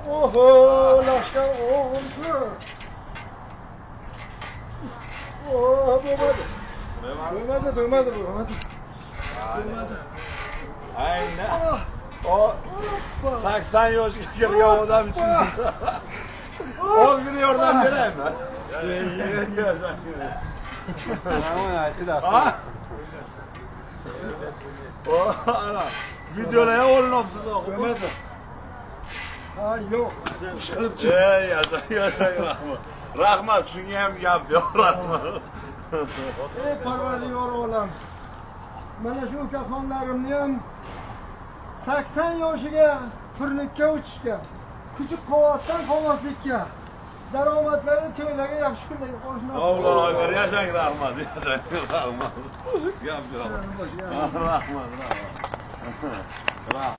Oho, lashkar o'g'ilchi. Oh, bo'lmadi. Aynan. O 80 yoshga kirgan odam uchun ozgina yordam beraymi? Ana, videolar olinibsiz o'qib. Ha, yo'q. Ishqilibchi. Yashang. Rahmat, shunga ham gap yo'q, rahmat. Ey Parvardigor olam. Mana shu ukaxonlarimni ham 80 yoshiga turnukka o'tishga, kuchi quvvatdan qolmaslikka, daromadlari to'ylarga yaxshi kunlarga qo'shmoq. Alloh, yashang, rahmat, yashang, rahmat. Gap yo'q. Rahmat.